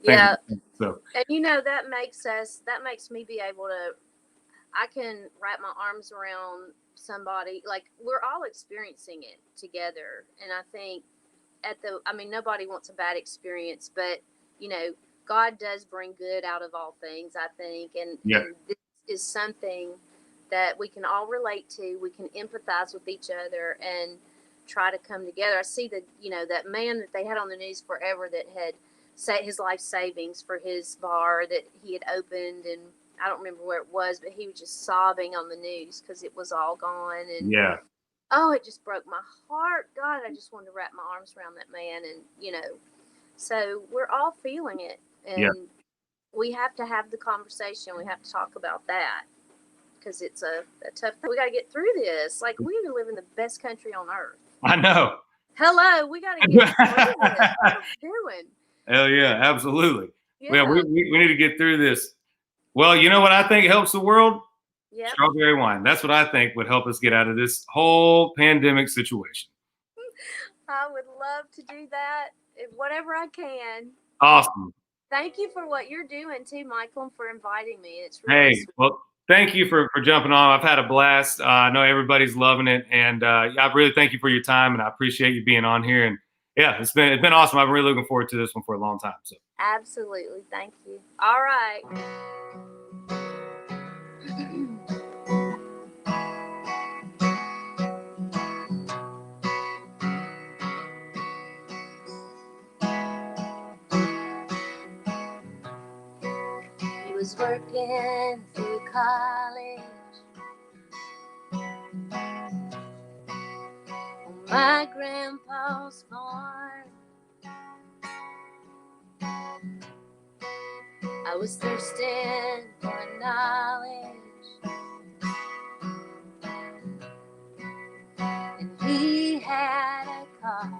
S2: Yeah. So, and that makes me be able to, I can wrap my arms around somebody. Like, we're all experiencing it together. And I think nobody wants a bad experience, but, God does bring good out of all things, I think. And this is something that we can all relate to. We can empathize with each other and try to come together. I see that man that they had on the news forever that had set his life savings for his bar that he had opened, and I don't remember where it was, but he was just sobbing on the news because it was all gone. And
S1: Yeah.
S2: oh, it just broke my heart. God, I just wanted to wrap my arms around that man. And so we're all feeling it, and we have to have the conversation. We have to talk about that because it's a tough thing. We got to get through this. Like, we even live in the best country on earth.
S1: I know.
S2: Hello, we got to get through this. What are we doing?
S1: Hell yeah, absolutely.
S2: Yeah.
S1: Well, we need to get through this. Well, you know what I think helps the world?
S2: Yep.
S1: Strawberry wine. That's what I think would help us get out of this whole pandemic situation.
S2: I would love to do that, whatever I can.
S1: Awesome.
S2: Thank you for what you're doing too, Michael, and for inviting me. It's really sweet.
S1: Well, thank you for jumping on. I've had a blast. I know everybody's loving it, and I really thank you for your time, and I appreciate you being on here. And yeah, it's been awesome. I've been really looking forward to this one for a long time. So
S2: absolutely, thank you. All right. He was working through college on my grandpa's farm. I was thirsting for knowledge, and he had a car.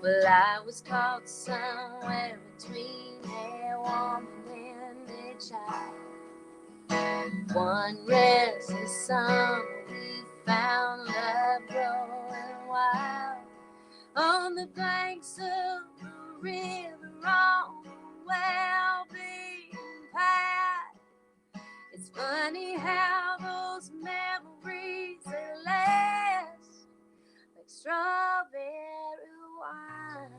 S2: Well, I was caught somewhere between a woman and a child. One restless summer we found love growing wild on the banks of the river on the well-beaten path. It's funny how those memories they last like strawberry wine.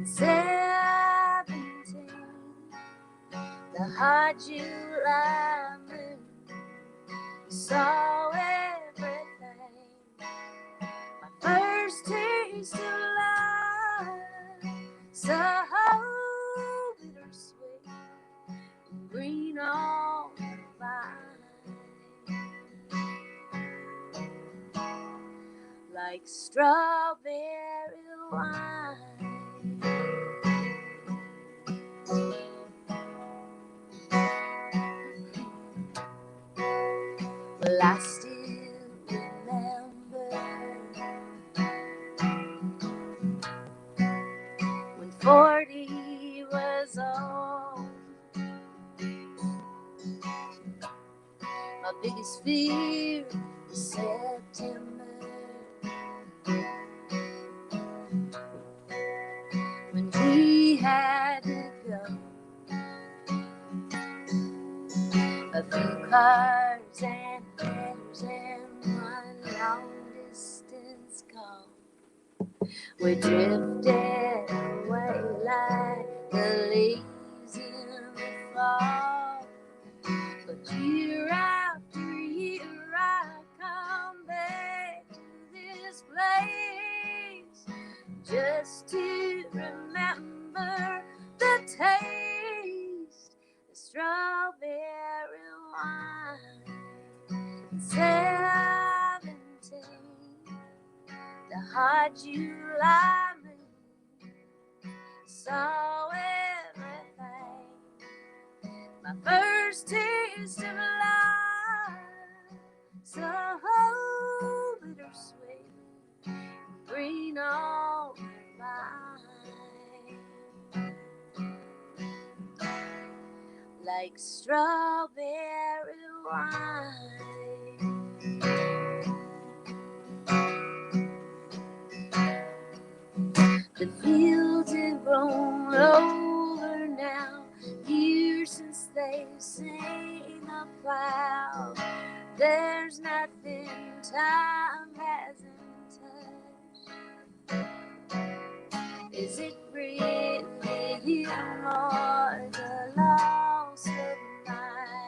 S2: 17, the hot July moon saw everything. My first taste of love, so bittersweet, and green on the vine, like strawberry wine. Well, I still remember when 40 was old. My biggest fear was September, when we had to go. A few cars and letters and one long distance call. We drifted away like the leaves in the fall. But year after year I come back to this place just to remember the taste of strawberry wine. 17, the hot July moon saw everything. My first taste of love, so bittersweet, green on the vine, like strawberry wine. The fields have grown over now, years since they've seen the plow. There's nothing time hasn't touched. Is it really more the loss of my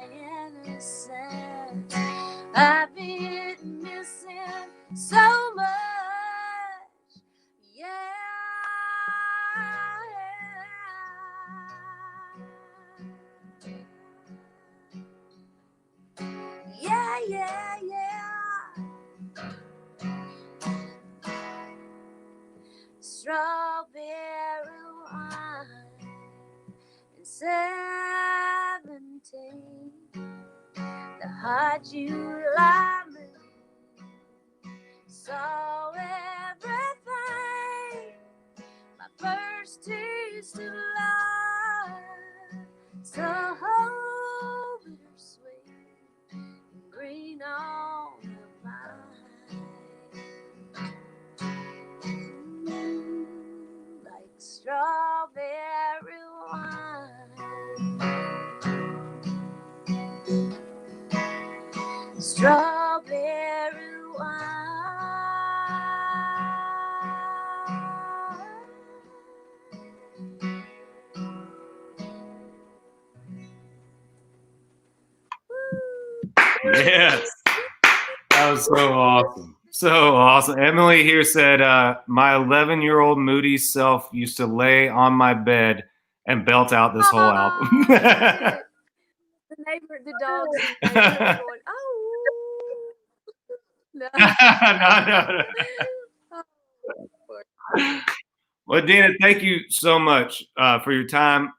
S2: yeah, yeah. Strawberry wine and 17. The hot July moon saw everything. My first taste of love, so bittersweet and green on the vine, like strawberry wine. Strawberry
S1: Yes. That was so awesome. So awesome. Emily here said, my 11-year-old moody self used to lay on my bed and belt out this whole album.
S2: The neighbor, the dogs in the neighborhood going, oh. No.
S1: No. Well, Deana, thank you so much for your time.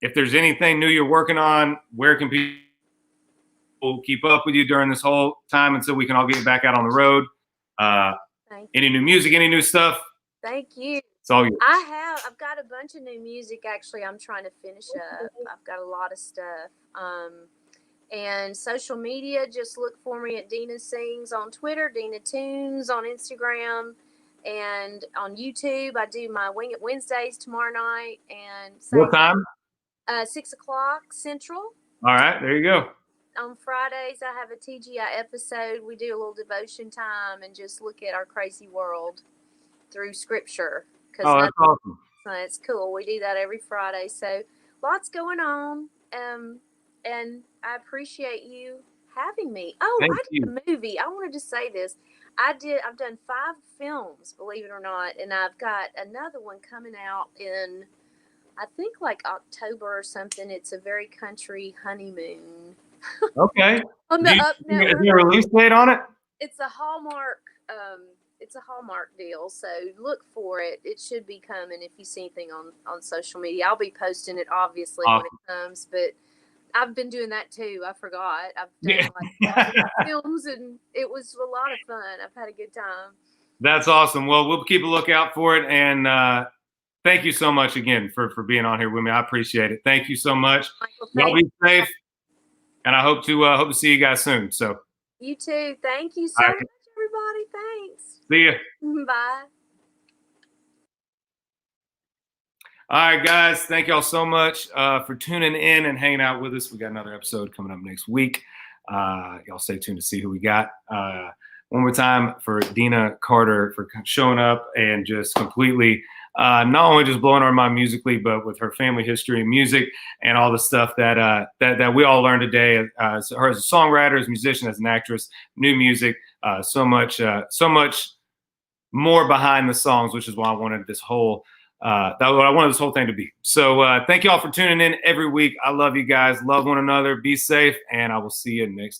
S1: If there's anything new you're working on, where can people keep up with you during this whole time until we can all get back out on the road? Any new music, any new stuff?
S2: Thank you.
S1: It's all yours.
S2: I've got a bunch of new music actually I'm trying to finish up. I've got a lot of stuff. And social media, just look for me at Deana Sings on Twitter, Deana Tunes on Instagram, and on YouTube. I do my Wing It Wednesdays tomorrow night. And
S1: what time?
S2: 6 o'clock Central.
S1: All right, there you go.
S2: On Fridays, I have a TGI episode. We do a little devotion time and just look at our crazy world through scripture.
S1: Oh, that's awesome.
S2: It's cool. We do that every Friday. So lots going on. And I appreciate you having me. Oh,
S1: Thank
S2: I did a movie. I wanted to say this. I've done 5 films, believe it or not. And I've got another one coming out in, I think like October or something. It's a very country honeymoon.
S1: Okay.
S2: On the Up Network.
S1: Is there a release date on it?
S2: It's a Hallmark. It's a Hallmark deal, so look for it. It should be coming if you see anything on social media. I'll be posting it obviously when it comes, but I've been doing that too. I forgot. I've done like films, and it was a lot of fun. I've had a good time.
S1: That's awesome. Well, we'll keep a lookout for it, and thank you so much again for being on here with me. I appreciate it. Thank you so much.
S2: Michael,
S1: y'all be safe, and I hope to see you guys soon. So
S2: you too. Thank you so much, everybody. Thanks.
S1: See ya.
S2: Bye.
S1: All right, guys. Thank y'all so much for tuning in and hanging out with us. We got another episode coming up next week. Y'all stay tuned to see who we got. One more time for Deana Carter for showing up and just completely not only just blowing our mind musically, but with her family history and music and all the stuff that we all learned today. Her as a songwriter, as a musician, as an actress, new music, so much more behind the songs, which is why I wanted this whole what I wanted this whole thing to be. So thank y'all for tuning in every week. I love you guys. Love one another. Be safe, and I will see you next Tuesday.